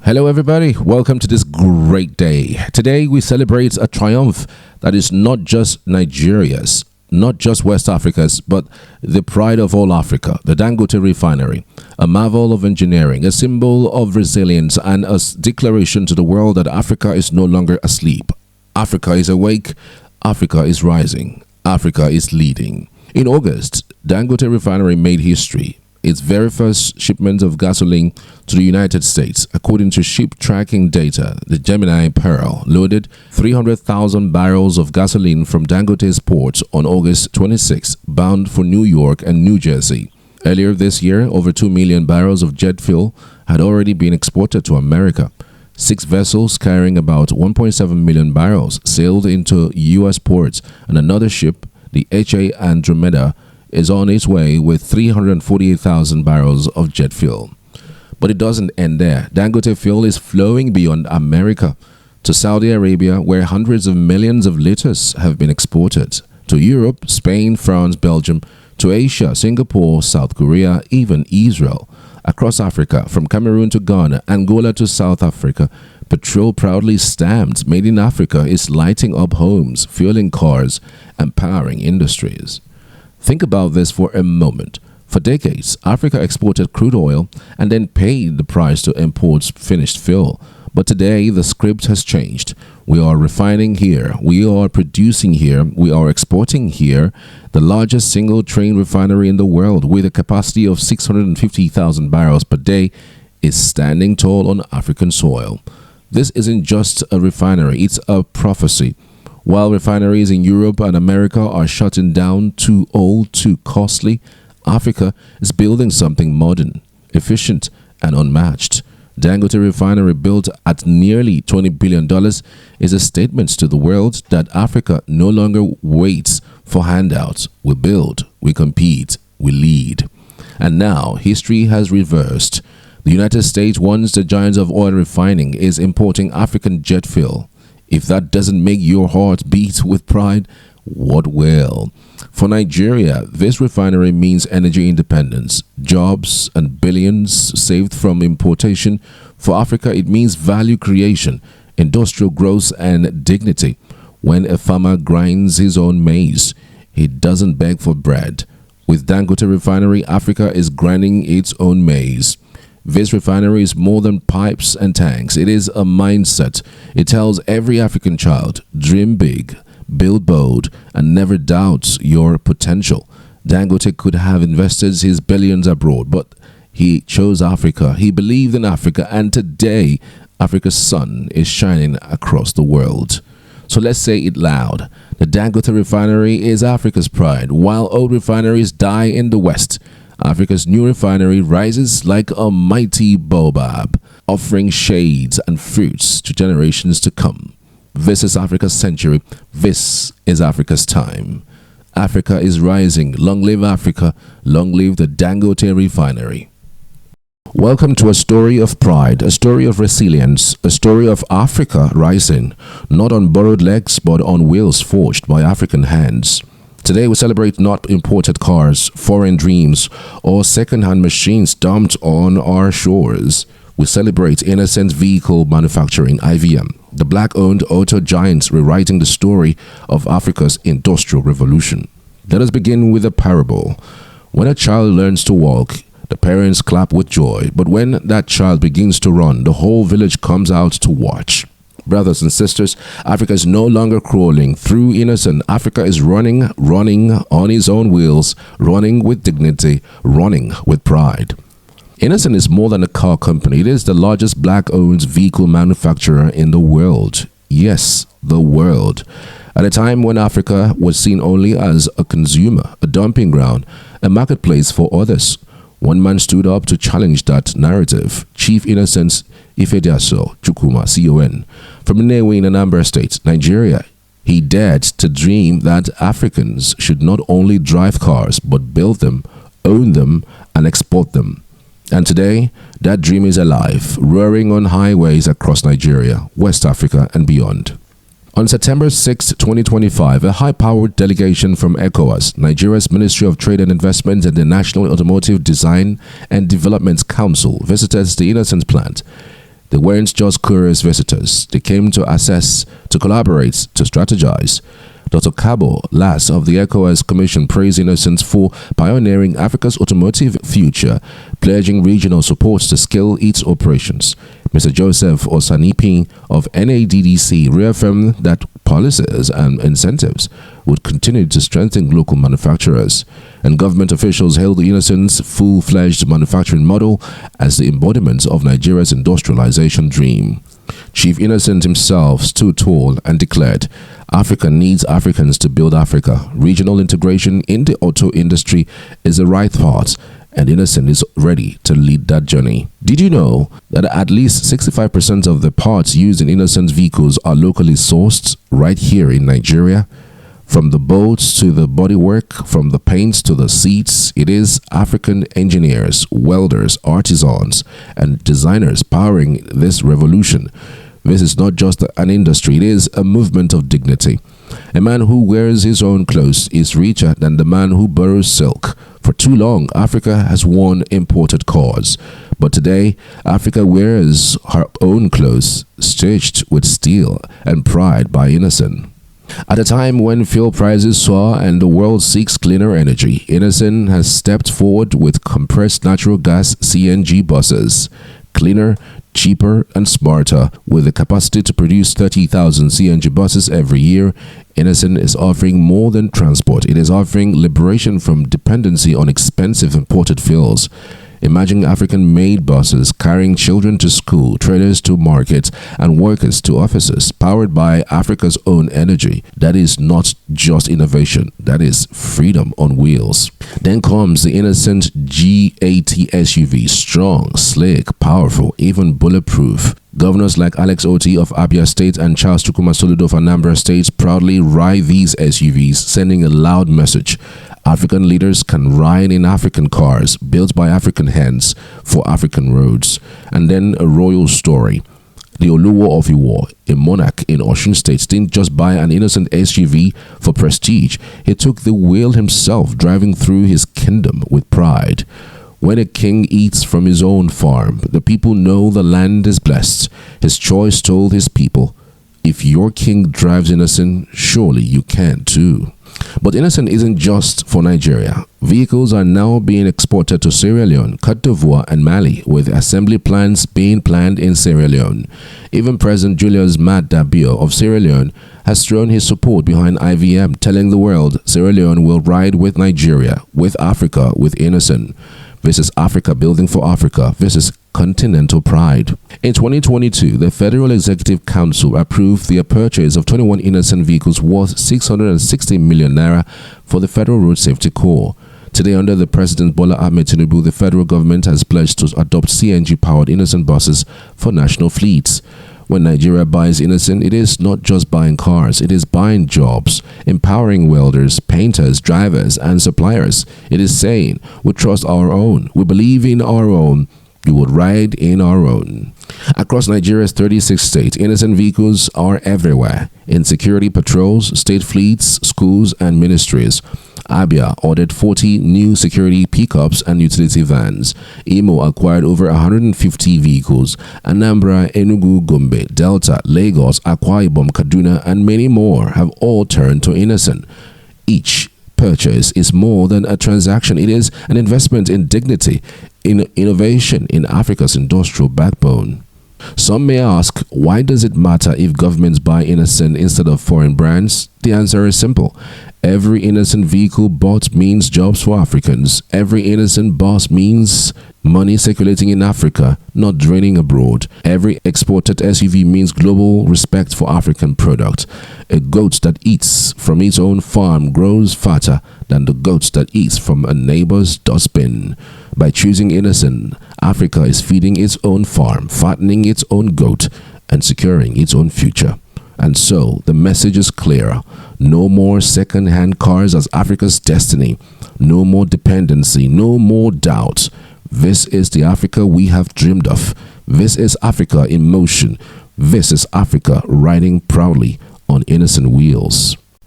Hello, everybody. Welcome to this great day. Today, we celebrate a triumph that is not just Nigeria's, not just West Africa's, but the pride of all Africa, the Dangote Refinery, a marvel of engineering, a symbol of resilience, and a declaration to the world that Africa is no longer asleep. Africa is awake. Africa is rising. Africa is leading. In August, Dangote Refinery made history. Its very first shipment of gasoline to the United States, according to ship tracking data, the Gemini Pearl loaded 300,000 barrels of gasoline from Dangote's ports on August 26, bound for New York and New Jersey. Earlier this year, over 2 million barrels of jet fuel had already been exported to America. 6 vessels carrying about 1.7 million barrels sailed into U.S. ports, and another ship, the H.A. Andromeda, is on its way with 348,000 barrels of jet fuel. But it doesn't end there. Dangote fuel is flowing beyond America to Saudi Arabia, where hundreds of millions of liters have been exported, to Europe, Spain, France, Belgium, to Asia, Singapore, South Korea, even Israel. Across Africa, from Cameroon to Ghana, Angola to South Africa, petrol proudly stamped "Made in Africa" is lighting up homes, fueling cars, and powering industries. Think about this for a moment. For decades, Africa exported crude oil and then paid the price to import finished fuel. But today, the script has changed. We are refining here. We are producing here. We are exporting here. The largest single-train refinery in the world, with a capacity of 650,000 barrels per day, is standing tall on African soil. This isn't just a refinery. It's a prophecy. While refineries in Europe and America are shutting down, too old, too costly, Africa is building something modern, efficient, and unmatched. Dangote Refinery, built at nearly $20 billion, is a statement to the world that Africa no longer waits for handouts. We build, we compete, we lead. And now, history has reversed. The United States, once the giants of oil refining, is importing African jet fuel. If that doesn't make your heart beat with pride, what will? For Nigeria, this refinery means energy independence, jobs, and billions saved from importation. For Africa, it means value creation, industrial growth, and dignity. When a farmer grinds his own maize, he doesn't beg for bread. With Dangote Refinery, Africa is grinding its own maize. This refinery is more than pipes and tanks. It is a mindset. It tells every African child, dream big, build bold, and never doubt your potential. Dangote could have invested his billions abroad, but he chose Africa. He believed in Africa, and today, Africa's sun is shining across the world. So let's say it loud. The Dangote Refinery is Africa's pride. While old refineries die in the West, Africa's new refinery rises like a mighty baobab, offering shades and fruits to generations to come. This is Africa's century. This is Africa's time. Africa is rising. Long live Africa. Long live the Dangote Refinery. Welcome to a story of pride, a story of resilience, a story of Africa rising, not on borrowed legs, but on wheels forged by African hands. Today, we celebrate not imported cars, foreign dreams, or second-hand machines dumped on our shores. We celebrate innocent vehicle manufacturing, IVM, the black-owned auto giants rewriting the story of Africa's industrial revolution. Let us begin with a parable. When a child learns to walk, the parents clap with joy. But when that child begins to run, the whole village comes out to watch. Brothers and sisters, Africa is no longer crawling through innocence. Africa is running on its own wheels, running with dignity, running with pride. Innocent is more than a car company. It is the largest black-owned vehicle manufacturer in the world. Yes, the world. At a time when Africa was seen only as a consumer, a dumping ground, a marketplace for others, one man stood up to challenge that narrative. Chief Innocent Ifediaso Chukuma, CON, from Nnewi in Anambra State, Nigeria. He dared to dream that Africans should not only drive cars, but build them, own them, and export them. And today, that dream is alive, roaring on highways across Nigeria, West Africa, and beyond. On September 6, 2025, a high-powered delegation from ECOWAS, Nigeria's Ministry of Trade and Investment, and the National Automotive Design and Development Council visited the Innocent plant. They weren't just curious visitors. They came to assess, to collaborate, to strategize. Dr. Cabo, last of the ECOWAS Commission, praised Innocent for pioneering Africa's automotive future, pledging regional support to scale its operations. Mr. Joseph Osanipin of NADDC reaffirmed that policies and incentives would continue to strengthen local manufacturers, and government officials hailed Innocent's full-fledged manufacturing model as the embodiment of Nigeria's industrialization dream. Chief Innocent himself stood tall and declared, "Africa needs Africans to build Africa. Regional integration in the auto industry is the right path, and Innocent is ready to lead that journey." Did you know that at least 65% of the parts used in Innocent's vehicles are locally sourced right here in Nigeria? From the bolts to the bodywork, from the paints to the seats, it is African engineers, welders, artisans, and designers powering this revolution. This is not just an industry, it is a movement of dignity. A man who wears his own clothes is richer than the man who borrows silk. For too long, Africa has worn imported cars. But today, Africa wears her own clothes, stitched with steel and pride by Innocent. At a time when fuel prices soar and the world seeks cleaner energy, Innocent has stepped forward with compressed natural gas CNG buses. Cleaner, cheaper, and smarter. With the capacity to produce 30,000 CNG buses every year, Innocent is offering more than transport. It is offering liberation from dependency on expensive imported fuels. Imagine African-made buses carrying children to school, traders to markets, and workers to offices, powered by Africa's own energy. That is not just innovation, that is freedom on wheels. Then comes the Innocent G80 SUV, strong, slick, powerful, even bulletproof. Governors like Alex Oti of Abia State and Charles Chukwuma Soludo of Anambra State proudly ride these SUVs, sending a loud message. African leaders can ride in African cars, built by African hands for African roads. And then a royal story. The Oluwo of Iwo, a monarch in Osun State, didn't just buy an Innocent SUV for prestige. He took the wheel himself, driving through his kingdom with pride. When a king eats from his own farm, the people know the land is blessed. His choice told his people, if your king drives Innocent, surely you can too. But Innocent isn't just for Nigeria. Vehicles are now being exported to Sierra Leone, Cote d'Ivoire, and Mali, with assembly plants being planned in Sierra Leone. Even President Julius Maada Bio of Sierra Leone has thrown his support behind IVM, telling the world Sierra Leone will ride with Nigeria, with Africa, with Innocent. This is Africa building for Africa. This is continental pride. In 2022, the Federal Executive Council approved the purchase of 21 Innocent vehicles worth 660 million naira for the Federal Road Safety Corps. Today, under the President Bola Ahmed Tinubu, the federal government has pledged to adopt CNG-powered Innocent buses for national fleets. When Nigeria buys Innocent, it is not just buying cars, it is buying jobs, empowering welders, painters, drivers, and suppliers. It is saying, we trust our own, we believe in our own, we would ride in our own. Across Nigeria's 36 states, Innocent vehicles are everywhere, in security patrols, state fleets, schools, and ministries. Abia ordered 40 new security pickups and utility vans. Imo acquired over 150 vehicles. Anambra, Enugu, Gombe, Delta, Lagos, Akwa Ibom, Kaduna, and many more have all turned to Innocent. Each purchase is more than a transaction. It is an investment in dignity, in innovation, in Africa's industrial backbone. Some may ask, why does it matter if governments buy Innocent instead of foreign brands? The answer is simple. Every Innocent vehicle bought means jobs for Africans. Every Innocent bus means money circulating in Africa, not draining abroad. Every exported SUV means global respect for African product. A goat that eats from its own farm grows fatter than the goat that eats from a neighbor's dustbin. By choosing Innocent, Africa is feeding its own farm, fattening its own goat, and securing its own future. And so, the message is clear. No more second-hand cars as Africa's destiny. No more dependency. No more doubt. This is the Africa we have dreamed of. This is Africa in motion. This is Africa riding proudly on Innocent wheels.